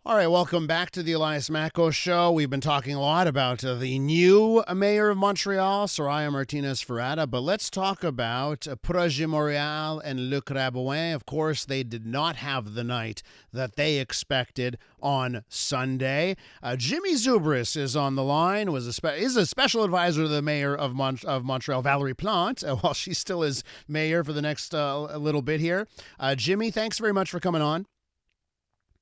All right, welcome back to the Elias Macco Show. We've been talking a lot about the new mayor of Montreal, Soraya Martinez-Ferrada, but let's talk about Projet Montréal and Le Crabouin. Of course, they did not have the night that they expected on Sunday. Jimmy Zoubris is on the line, is a special advisor to the mayor of Montreal, Valerie Plante, while she still is mayor for the next little bit here. Jimmy, thanks very much for coming on.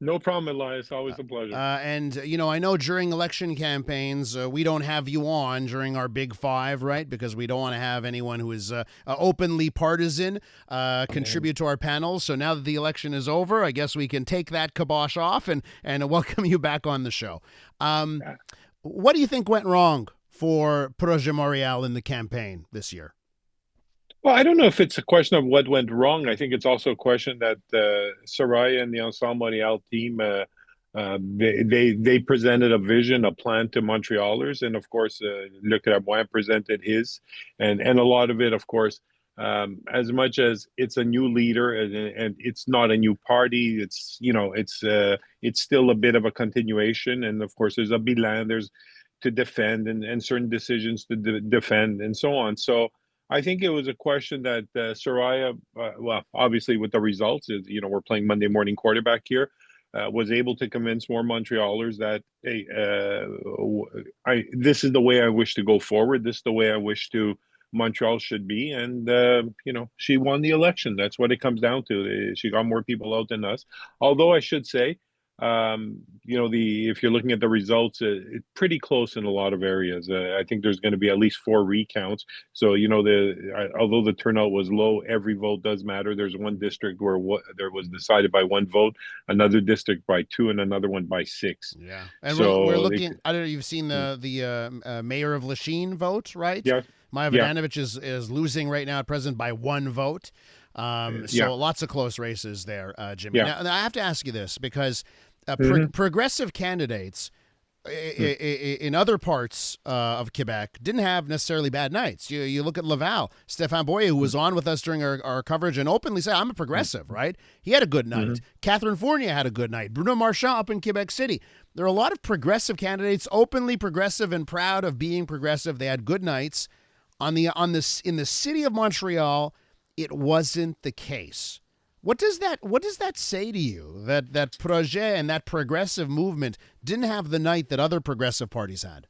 No problem, Elias. Always a pleasure. I know during election campaigns, we don't have you on during our big five, right? Because we don't want to have anyone who is openly partisan contribute to our panels. So now that the election is over, I guess we can take that kibosh off and welcome you back on the show. What do you think went wrong for Projet Montréal in the campaign this year? Well, I don't know if it's a question of what went wrong. I think it's also a question that Soraya and the Ensemble Montréal team they presented a vision, a plan to Montrealers, and of course, Le Crabouin presented his, and a lot of it, of course, as much as it's a new leader and it's not a new party, it's still a bit of a continuation, and of course, there's a bilan, there's to defend and certain decisions to defend and so on. So. I think it was a question that Soraya, well, obviously with the results, we're playing Monday morning quarterback here, was able to convince more Montrealers that, hey, this is the way I wish to go forward. This is the way I wish to Montreal should be. And, she won the election. That's what it comes down to. She got more people out than us. Although I should say, if you're looking at the results, it's pretty close in a lot of areas. I think there's going to be at least 4 recounts. So although the turnout was low, every vote does matter. There's one district where there was decided by 1 vote, another district by 2, and another one by 6. Yeah, and so we're looking. I don't know. You've seen the mayor of Lachine vote, right? Yeah, Maya yeah, Vodanovich is losing right now at present by 1 vote. yeah, Lots of close races there, Jimmy. yeah. Now I have to ask you this because progressive candidates in other parts of Quebec didn't have necessarily bad nights. You look at Laval, Stéphane Boyer, who was on with us during our coverage and openly said, I'm a progressive, right? He had a good night. Catherine Fournier had a good night. Bruno Marchand up in Quebec City. There are a lot of progressive candidates, openly progressive and proud of being progressive. They had good nights. In the city of Montreal, it wasn't the case. What does that say to you that Projet and that progressive movement didn't have the night that other progressive parties had?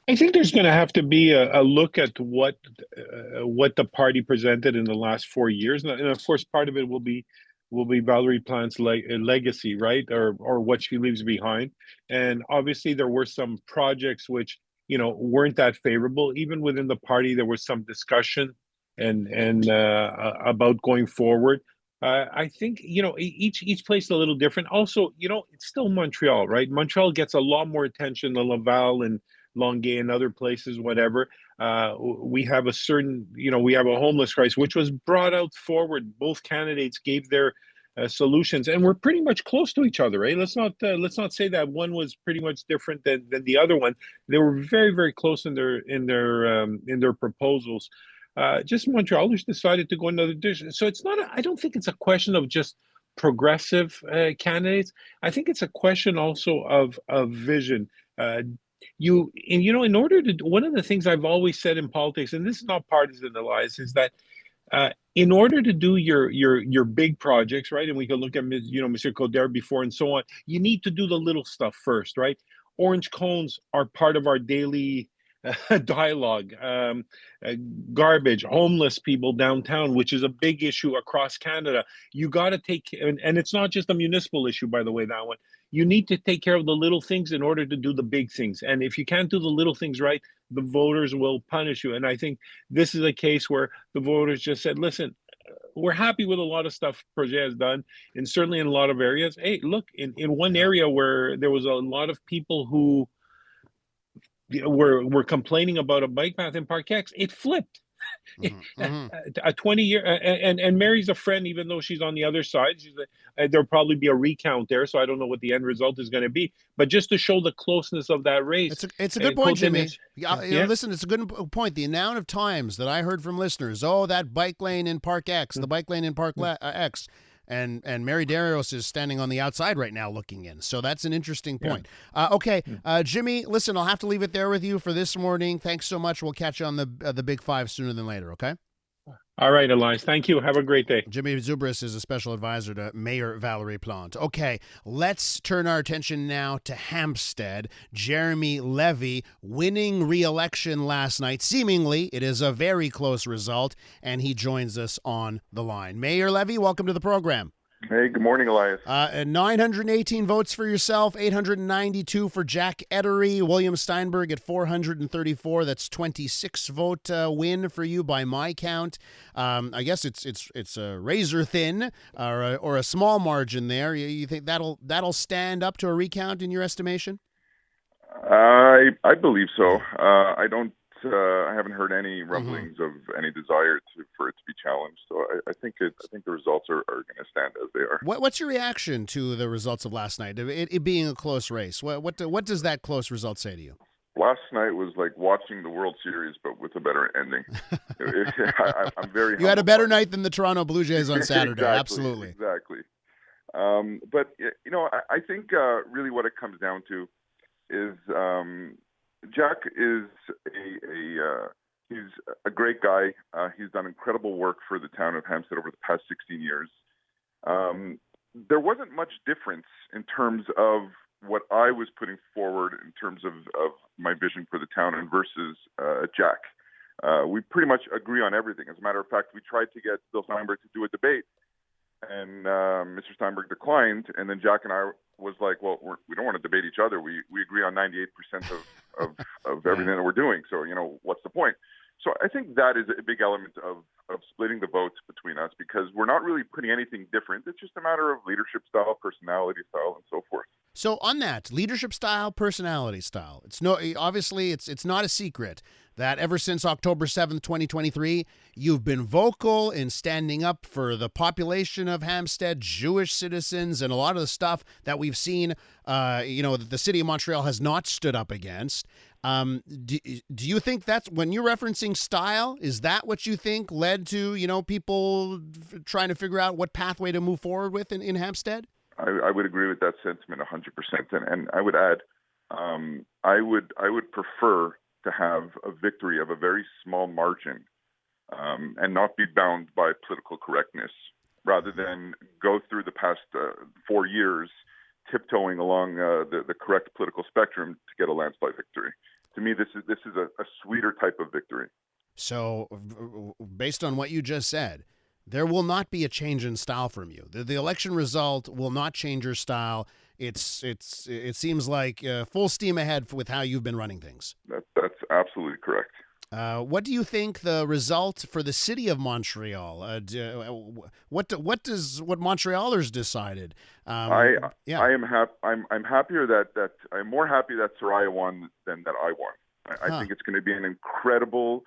I think there's going to have to be a look at what the party presented in the last 4 years, and of course, part of it will be Valerie Plante's legacy, right, or what she leaves behind. And obviously, there were some projects which weren't that favorable. Even within the party, there was some discussion and about going forward. I think each place is a little different. Also, it's still Montreal, right? Montreal gets a lot more attention than Laval and Longueuil and other places, whatever. We have we have a homeless crisis, which was brought out forward. Both candidates gave their solutions, and we're pretty much close to each other, right? Let's not say that one was pretty much different than the other one. They were very, very close in their proposals. Just Montrealers decided to go another direction. So it's not. I don't think it's a question of just progressive candidates. I think it's a question also of vision. In order to one of the things I've always said in politics, and this is not partisan, Elias, is that in order to do your big projects, right? And we can look at Monsieur Coder before and so on. You need to do the little stuff first, right? Orange cones are part of our daily dialogue, garbage, homeless people downtown, which is a big issue across Canada. You got to and it's not just a municipal issue, by the way, that one. You need to take care of the little things in order to do the big things. And if you can't do the little things right, the voters will punish you. And I think this is a case where the voters just said, listen, we're happy with a lot of stuff Projet has done, and certainly in a lot of areas. Hey, look, in one area where there was a lot of people who were complaining about a bike path in Park X, it flipped. Mm-hmm. A 20-year, and Mary's a friend, even though she's on the other side. There'll probably be a recount there, so I don't know what the end result is going to be. But just to show the closeness of that race, it's a good point, Jimmy. Yeah. Listen, it's a good point. The amount of times that I heard from listeners, that bike lane in Park X, the bike lane in Park X, and Mary Darius is standing on the outside right now looking in. So that's an interesting point. Okay, Jimmy, listen, I'll have to leave it there with you for this morning. Thanks so much. We'll catch you on the Big Five sooner than later, okay? All right, Elias. Thank you. Have a great day. Jimmy Zoubris is a special advisor to Mayor Valerie Plante. Okay, let's turn our attention now to Hampstead. Jeremy Levi winning re-election last night. Seemingly, it is a very close result, and he joins us on the line. Mayor Levi, welcome to the program. Hey, good morning, Elias. 918 votes for yourself, 892 for Jack Ettery, William Steinberg at 434. That's 26 vote win for you by my count. I guess it's a razor thin or a small margin there. You think that'll stand up to a recount in your estimation? I believe so. I haven't heard any rumblings of any desire for it to be challenged. So I think the results are going to stand as they are. What's your reaction to the results of last night? It being a close race. What does that close result say to you? Last night was like watching the World Series, but with a better ending. I'm very. You had a better night than the Toronto Blue Jays on Saturday. Absolutely. Exactly. But I think really what it comes down to is. Jack is he's a great guy. He's done incredible work for the town of Hampstead over the past 16 years. There wasn't much difference in terms of what I was putting forward in terms of my vision for the town and versus Jack. We pretty much agree on everything. As a matter of fact, we tried to get Bill Steinberg to do a debate, and Mr. Steinberg declined. And then Jack and I was like, well, we don't want to debate each other. We agree on 98% of everything that we're doing. So, what's the point? So I think that is a big element of splitting the votes between us, because we're not really putting anything different. It's just a matter of leadership style, personality style, and so forth. So on that, leadership style, personality style, it's not a secret that ever since October 7th, 2023, you've been vocal in standing up for the population of Hampstead, Jewish citizens, and a lot of the stuff that we've seen, that the city of Montreal has not stood up against. Do you think that's, when you're referencing style, is that what you think led to, people trying to figure out what pathway to move forward with in Hampstead? I would agree with that sentiment 100%. And I would add, I would prefer to have a victory of a very small margin and not be bound by political correctness, rather than go through the past 4 years tiptoeing along the correct political spectrum to get a landslide victory. To me, this is a sweeter type of victory. So, based on what you just said, there will not be a change in style from you. The election result will not change your style. It seems like full steam ahead with how you've been running things. That's absolutely correct. What do you think the result for the city of Montreal? What Montrealers decided? I am happy. I'm happier that I'm more happy that Soraya won than that I won. I think it's going to be an incredible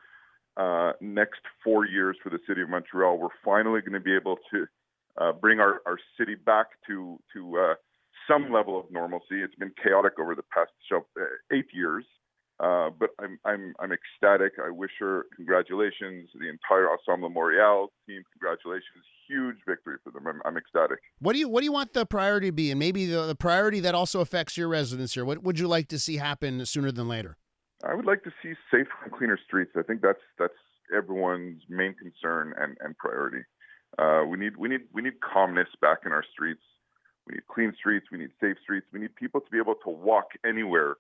next 4 years for the city of Montreal. We're finally going to be able to bring our city back to some level of normalcy. It's been chaotic over the past 8 years. But I'm ecstatic. I wish her congratulations. The entire Hampstead Mayor team, congratulations. Huge victory for them. I'm ecstatic. What do you want the priority to be, and maybe the priority that also affects your residents here? What would you like to see happen sooner than later? I would like to see safer and cleaner streets. I think that's everyone's main concern and priority. We need calmness back in our streets. We need clean streets. We need safe streets. We need people to be able to walk anywhere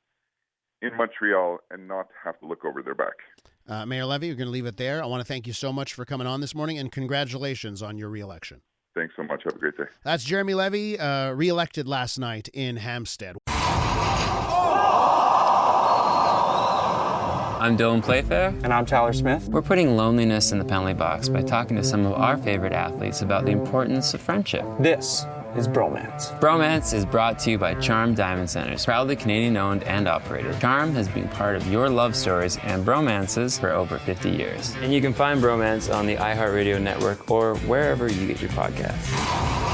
in Montreal and not have to look over their back. Mayor Levi, you're going to leave it there. I want to thank you so much for coming on this morning, and congratulations on your re-election. Thanks so much. Have a great day. That's Jeremy Levi, re-elected last night in Hampstead. I'm Dylan Playfair. And I'm Tyler Smith. We're putting loneliness in the penalty box by talking to some of our favorite athletes about the importance of friendship. This is Bromance. Bromance is brought to you by Charm Diamond Centers, proudly Canadian-owned and operated. Charm has been part of your love stories and bromances for over 50 years. And you can find Bromance on the iHeartRadio network or wherever you get your podcasts.